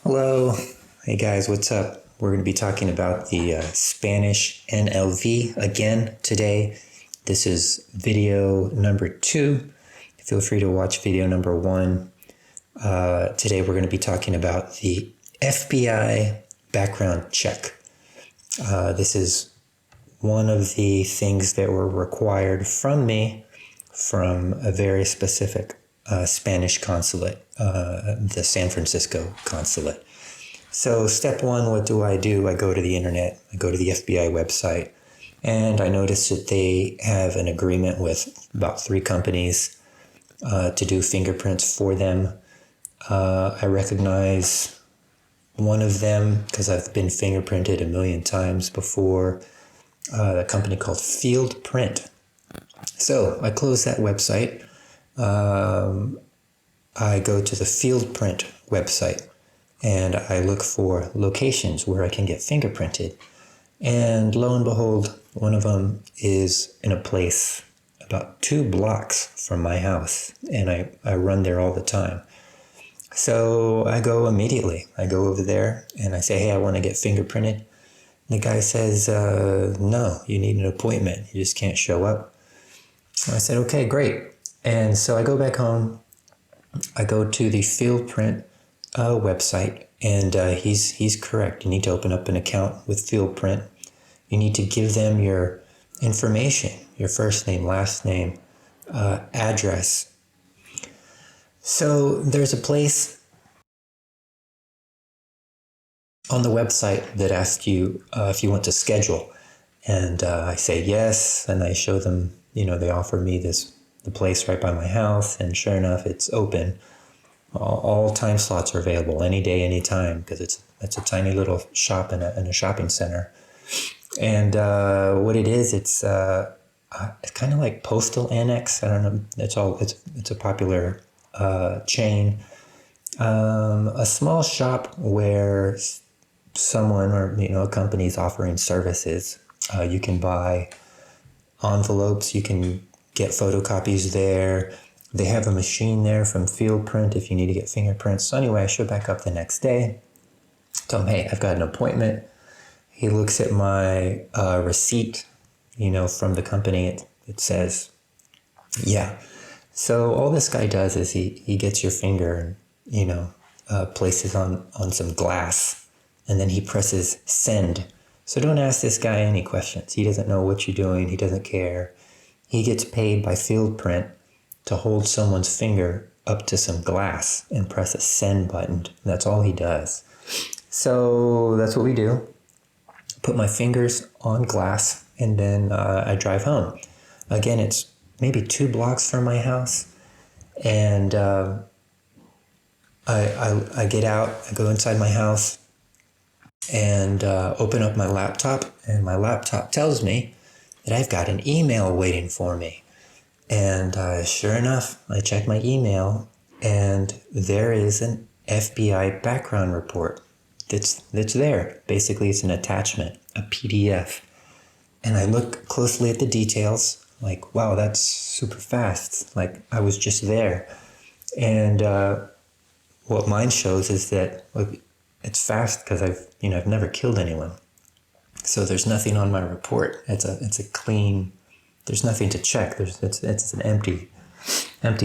Hello. Hey guys, what's up? We're going to be talking about the Spanish NLV again today. This is video number 2. Feel free to watch video number 1. Today we're going to be talking about the FBI background check. This is one of the things that were required from me from a very specific Spanish consulate, the San Francisco consulate. So step 1, what do? I go to the internet, I go to the FBI website, and I notice that they have an agreement with about 3 companies to do fingerprints for them. I recognize one of them because I've been fingerprinted a million times before, a company called Field Print. So I close that website. I go to the Field Print website and I look for locations where I can get fingerprinted. And lo and behold, one of them is in a place about 2 blocks from my house, and I run there all the time. So I go immediately. I go over there and I say, hey, I want to get fingerprinted. The guy says, no, you need an appointment. You just can't show up. I said, okay, great. And so I go back home. I go to the Field Print website, and he's correct. You need to open up an account with Field Print. You need to give them your information, your first name, last name, address. So there's a place on the website that asks you if you want to schedule. And I say yes, and I show them, they offer me the place right by my house, and sure enough, it's open. All time slots are available, any day, any time, because it's a tiny little shop in a shopping center. And what it is, it's kind of like Postal Annex. I don't know. It's a popular chain, a small shop where someone or a company is offering services. You can buy envelopes. You can get photocopies there. They have a machine there from Field Print if you need to get fingerprints. So anyway, I show back up the next day. Tell him, hey, I've got an appointment. He looks at my receipt, from the company. It says, yeah. So all this guy does is he gets your finger and, places on some glass, and then he presses send. So don't ask this guy any questions. He doesn't know what you're doing. He doesn't care. He gets paid by Field Print to hold someone's finger up to some glass and press a send button. That's all he does. So that's what we do. Put my fingers on glass, and then I drive home. Again, it's maybe 2 blocks from my house. And I get out, I go inside my house, and open up my laptop, and my laptop tells me that I've got an email waiting for me. And sure enough, I check my email, and there is an FBI background report that's there. Basically, it's an attachment, a PDF. And I look closely at the details, like, wow, that's super fast. Like, I was just there. And what mine shows is that, look, it's fast because I've never killed anyone. So there's nothing on my report. It's a clean. There's nothing to check. It's an empty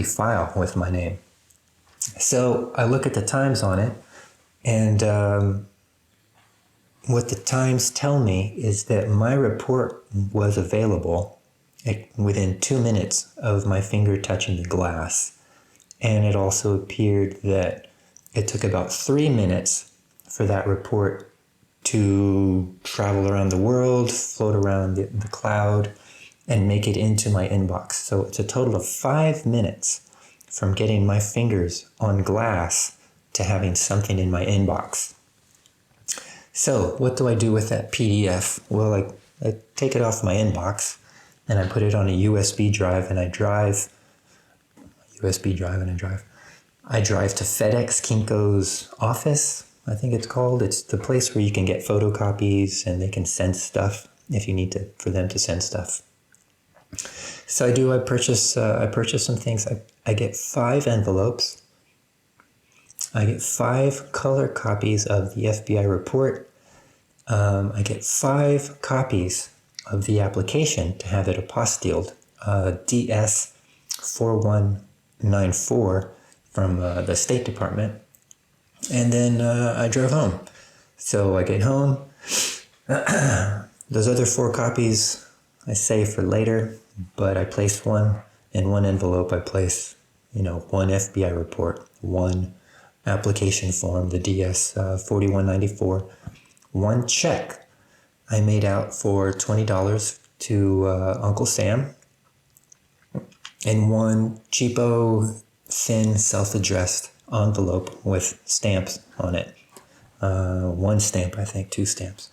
file with my name. So I look at the times on it, and what the times tell me is that my report was available within 2 minutes of my finger touching the glass. And it also appeared that it took about 3 minutes for that report to travel around the world, float around the cloud, and make it into my inbox. So it's a total of 5 minutes from getting my fingers on glass to having something in my inbox. So what do I do with that PDF? Well, I take it off my inbox, and I put it on a USB drive, and I drive to FedEx Kinko's office, I think it's called. It's the place where you can get photocopies, and they can send stuff if you need for them to send stuff. So I purchase some things. I get 5 envelopes, I get 5 color copies of the FBI report. I get 5 copies of the application to have it apostilled, DS 4194 from the State Department. And then I drove home. So I get home. Those other 4 copies I save for later, but I place one in one envelope. I place, one FBI report, one application form, the DS 4194, one check I made out for $20 to Uncle Sam, and one cheapo, thin, self-addressed envelope with stamps on it. 1 stamp, I think, 2 stamps.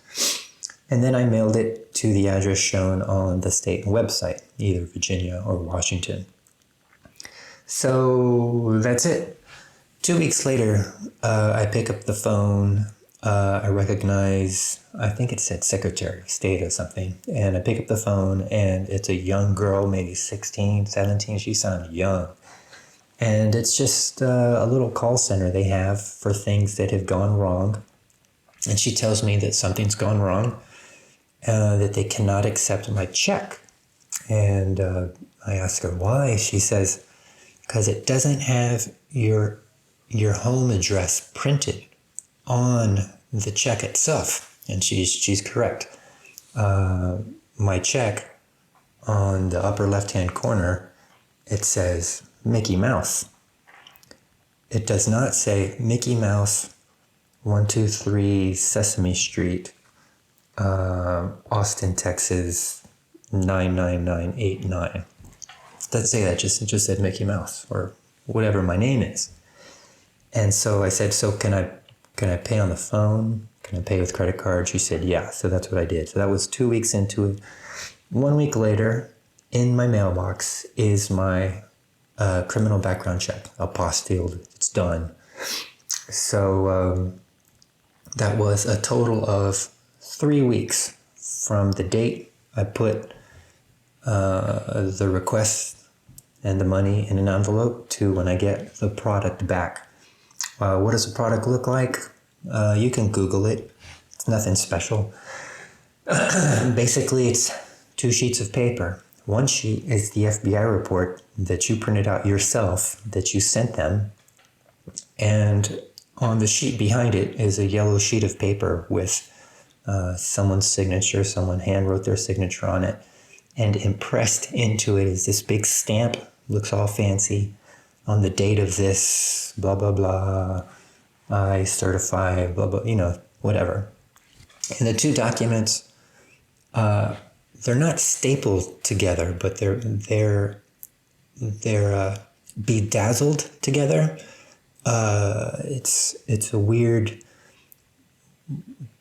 And then I mailed it to the address shown on the state website, either Virginia or Washington. So that's it. 2 weeks later, I pick up the phone. I recognize, I think it said Secretary of State or something. And I pick up the phone, and it's a young girl, maybe 16, 17. She sounded young. And it's just a little call center they have for things that have gone wrong. And she tells me that something's gone wrong, that they cannot accept my check. And I ask her why. She says, because it doesn't have your home address printed on the check itself. And she's correct. My check, on the upper left-hand corner, it says Mickey Mouse. It does not say Mickey Mouse 123 Sesame Street, Austin, Texas 99989. It doesn't say that, it just said Mickey Mouse or whatever my name is. And so I said, so can I pay on the phone? Can I pay with credit card? She said, yeah. So that's what I did. So that was 2 weeks into it. 1 week later, in my mailbox is my criminal background check, apostilled. It's done. So that was a total of 3 weeks from the date I put the request and the money in an envelope to when I get the product back. What does the product look like? You can Google it. It's nothing special. Basically, it's 2 sheets of paper. One sheet is the FBI report that you printed out yourself, that you sent them. And on the sheet behind it is a yellow sheet of paper with someone's signature. Someone hand wrote their signature on it. And impressed into it is this big stamp, looks all fancy, on the date of this, blah, blah, blah, I certify, blah, blah, whatever. And the 2 documents, they're not stapled together, but they're bedazzled together. It's a weird.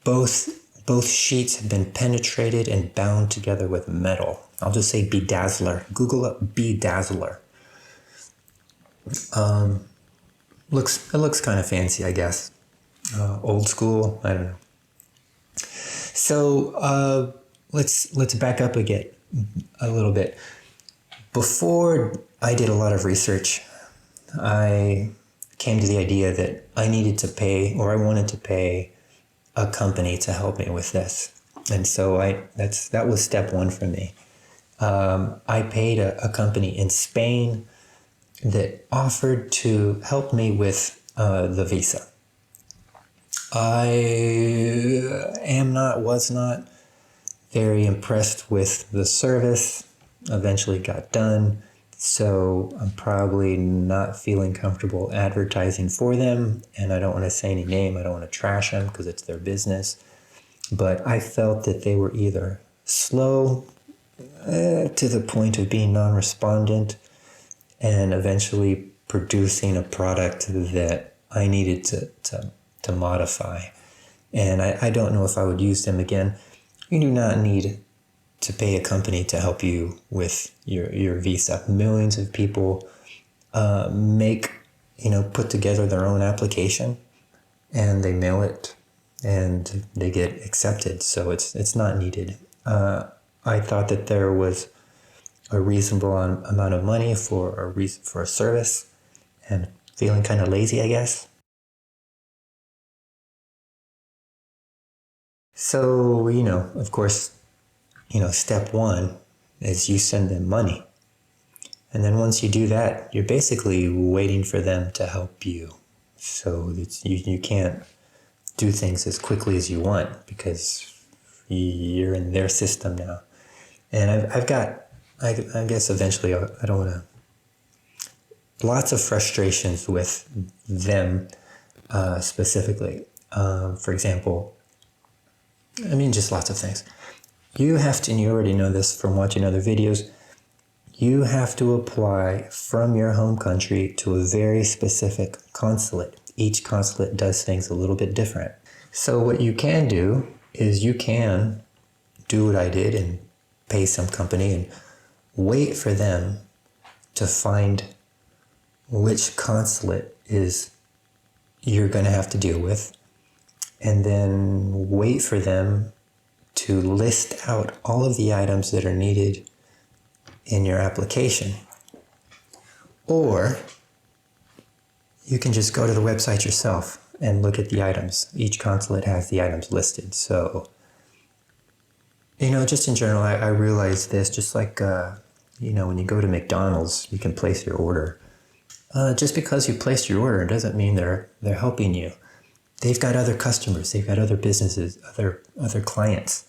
Both sheets have been penetrated and bound together with metal. I'll just say bedazzler. Google up bedazzler. It looks kind of fancy, I guess. Old school. I don't know. So let's back up again a little bit. Before I did a lot of research, I came to the idea that I needed to pay, or I wanted to pay, a company to help me with this. And so that was step 1 for me. I paid a company in Spain that offered to help me with the visa. I was not very impressed with the service. Eventually got done. So I'm probably not feeling comfortable advertising for them. And I don't want to say any name. I don't want to trash them because it's their business. But I felt that they were either slow to the point of being non-respondent and eventually producing a product that I needed to modify. And I don't know if I would use them again. You do not need to pay a company to help you with your visa. Millions of people put together their own application and they mail it and they get accepted. So it's not needed. I thought that there was a reasonable amount of money for a service, and feeling kind of lazy, I guess. So, of course, step one is you send them money. And then once you do that, you're basically waiting for them to help you. So you can't do things as quickly as you want because you're in their system now. And I've got, I guess eventually I don't want to, lots of frustrations with them specifically. For example, just lots of things. You have to, and you already know this from watching other videos, you have to apply from your home country to a very specific consulate. Each consulate does things a little bit different. So what you can do is you can do what I did and pay some company and wait for them to find which consulate is you're going to have to deal with, and then wait for them to list out all of the items that are needed in your application. Or you can just go to the website yourself and look at the items. Each consulate has the items listed. So, just in general, I realize this, just like, when you go to McDonald's, you can place your order. Just because you placed your order doesn't mean they're helping you. They've got other customers, they've got other businesses, other clients.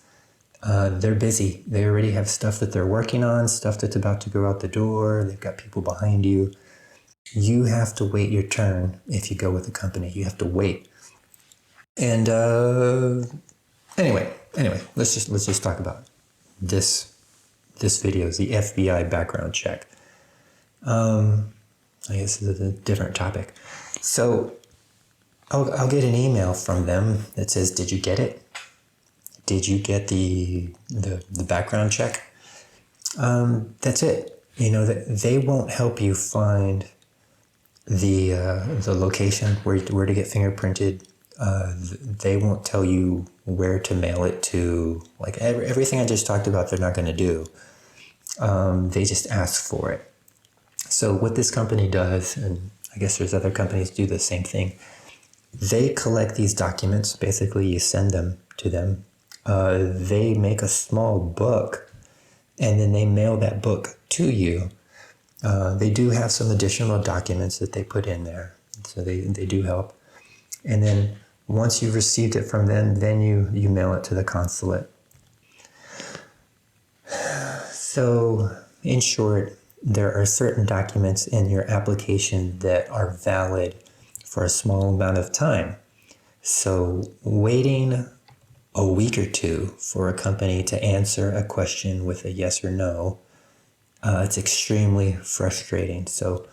They're busy. They already have stuff that they're working on, stuff that's about to go out the door. They've got people behind you. You have to wait your turn if you go with a company. You have to wait. And anyway, let's just talk about this video is the FBI background check. I guess this is a different topic. So I'll get an email from them that says, "Did you get it? Did you get the background check?" That's it. They won't help you find the location where to get fingerprinted. They won't tell you where to mail it to. Like everything I just talked about, they're not going to do. They just ask for it. So what this company does, and I guess there's other companies do the same thing, they collect these documents. Basically, you send them to them. They make a small book, and then they mail that book to you. They do have some additional documents that they put in there, so they do help. And then once you've received it from them, then you mail it to the consulate. So in short, there are certain documents in your application that are valid for a small amount of time. So waiting a week or two for a company to answer a question with a yes or no, it's extremely frustrating. So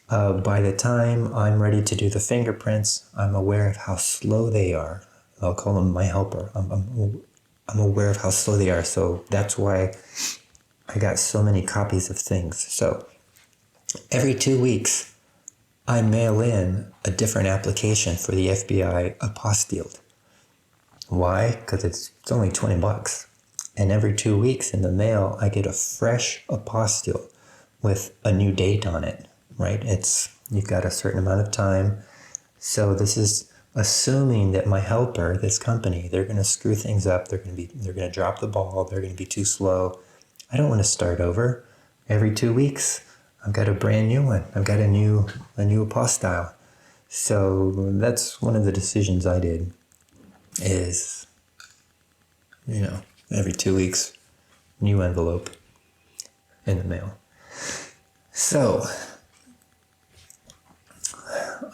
by the time I'm ready to do the fingerprints, I'm aware of how slow they are. I'll call them my helper. I'm aware of how slow they are. So that's why I got so many copies of things. So every 2 weeks, I mail in a different application for the FBI apostilled. Why? Because it's only $20. And every 2 weeks in the mail, I get a fresh apostille with a new date on it, right? You've got a certain amount of time. So this is assuming that my helper, this company, they're going to screw things up. They're going to drop the ball. They're going to be too slow. I don't want to start over. Every 2 weeks, I've got a brand new one. I've got a new apostille. So that's one of the decisions I did is, every 2 weeks, new envelope in the mail. So,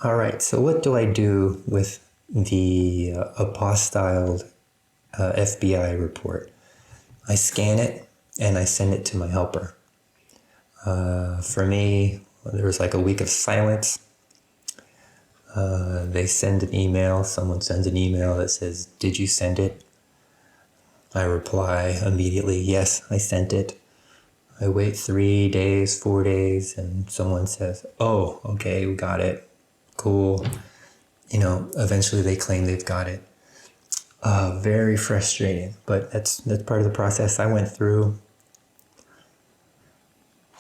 all right. So what do I do with the apostilled FBI report? I scan it and I send it to my helper. For me, there was like a week of silence. They send an email. Someone sends an email that says, "Did you send it?" I reply immediately, "Yes, I sent it." I wait 3 days, 4 days, and someone says, "Oh, okay, we got it. Cool." Eventually they claim they've got it. Very frustrating, but that's part of the process I went through.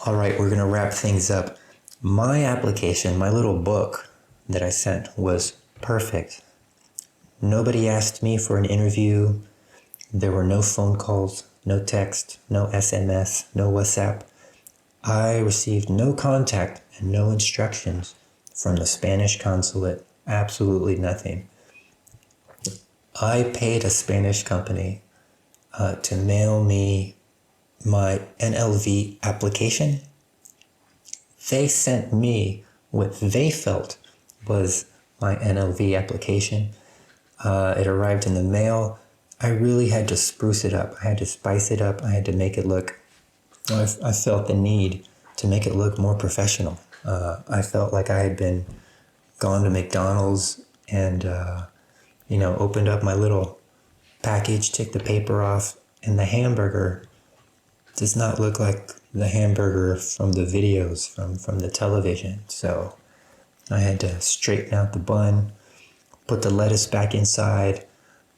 All right, we're going to wrap things up. My application, my little book that I sent was perfect. Nobody asked me for an interview. There were no phone calls, no text, no SMS, no WhatsApp. I received no contact and no instructions from the Spanish consulate. Absolutely nothing. I paid a Spanish company to mail me my NLV application. They sent me what they felt was my NLV application. It arrived in the mail. I really had to spruce it up. I had to spice it up. I had to make it look, I felt the need to make it look more professional. I felt like I had been gone to McDonald's and, opened up my little package, took the paper off, and the hamburger does not look like the hamburger from the videos from the television. So I had to straighten out the bun, put the lettuce back inside.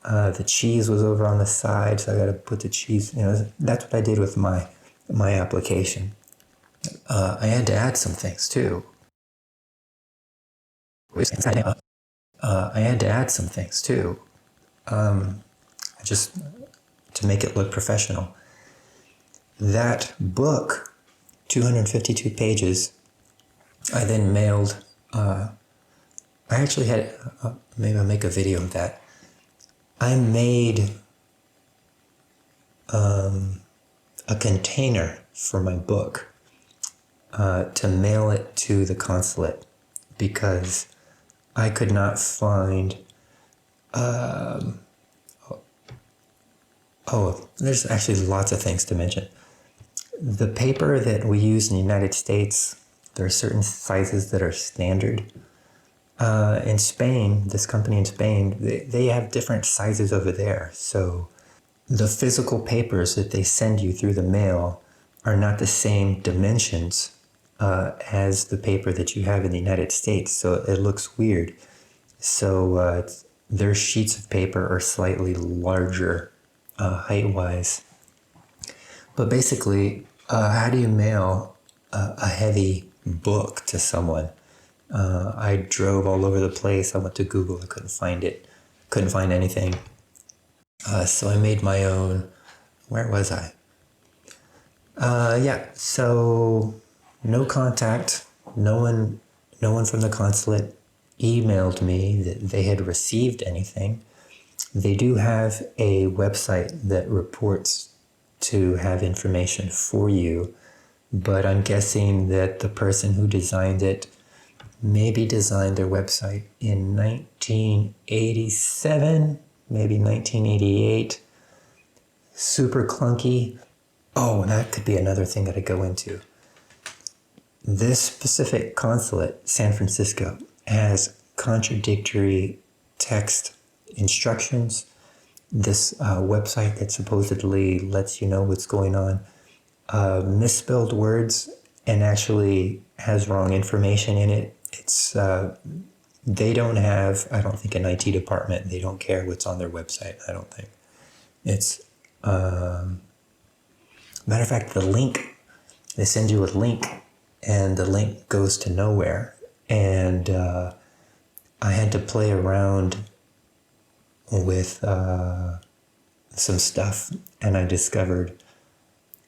The cheese was over on the side, so I got to put the cheese. That's what I did with my application. I had to add some things too. Just to make it look professional. That book, 252 pages, I then mailed. I actually had, maybe I'll make a video of that. I made a container for my book to mail it to the consulate because I could not find. There's actually lots of things to mention. The paper that we use in the United States, there are certain sizes that are standard. In Spain, this company in Spain, they have different sizes over there. So the physical papers that they send you through the mail are not the same dimensions as the paper that you have in the United States. So it looks weird. So their sheets of paper are slightly larger height-wise. But basically, how do you mail a heavy book to someone? I drove all over the place. I went to Google. I couldn't find it. Couldn't find anything. So I made my own. Where was I? So no contact. No one from the consulate emailed me that they had received anything. They do have a website that reports to have information for you, but I'm guessing that the person who designed it maybe designed their website in 1987, maybe 1988. Super clunky. Oh, and that could be another thing that I go into. This specific consulate, San Francisco, has contradictory text instructions. This website that supposedly lets you know what's going on misspelled words and actually has wrong information in it. It's they don't have, I don't think, an IT department. They don't care what's on their website, I don't think. It's matter of fact, the link, they send you a link and the link goes to nowhere. And I had to play around with some stuff, and I discovered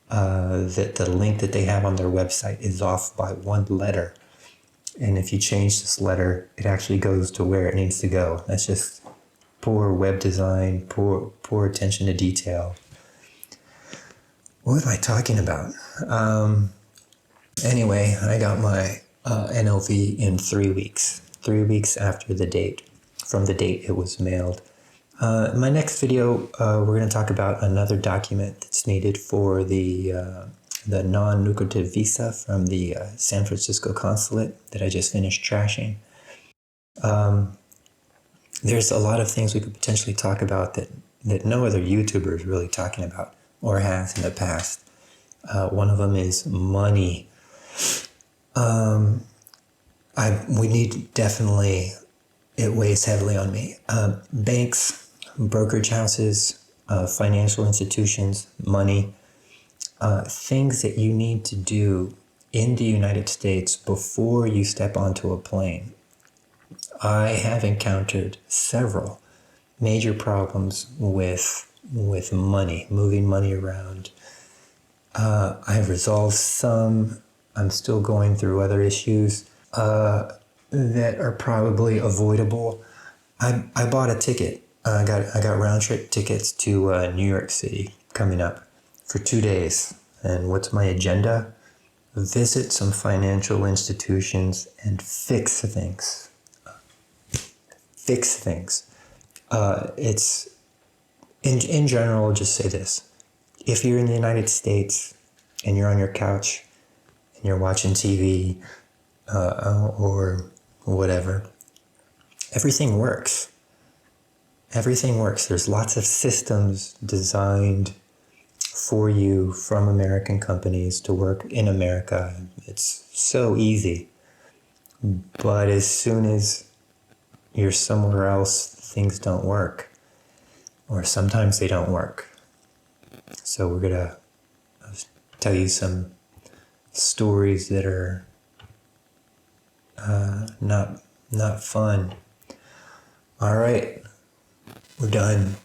that the link that they have on their website is off by one letter. And if you change this letter, it actually goes to where it needs to go. That's just poor web design, poor attention to detail. What am I talking about? Anyway, I got my NLV in 3 weeks. 3 weeks after the date, from the date it was mailed. In my next video, we're going to talk about another document that's needed for the non-lucrative visa from the San Francisco consulate that I just finished trashing. There's a lot of things we could potentially talk about that no other YouTuber is really talking about or has in the past. One of them is money. We need definitely, it weighs heavily on me. Banks, brokerage houses, financial institutions, money, things that you need to do in the United States before you step onto a plane. I have encountered several major problems with money, moving money around. I've resolved some. I'm still going through other issues that are probably avoidable. I bought a ticket. I got round trip tickets to New York City coming up for 2 days. And what's my agenda? Visit some financial institutions and fix things. Fix things. It's in general. I'll just say this: if you're in the United States and you're on your couch and you're watching TV or whatever, everything works. Everything works. There's lots of systems designed for you from American companies to work in America. It's so easy. But as soon as you're somewhere else, things don't work. Or sometimes they don't work. So we're going to tell you some stories that are not fun. All right, we're done.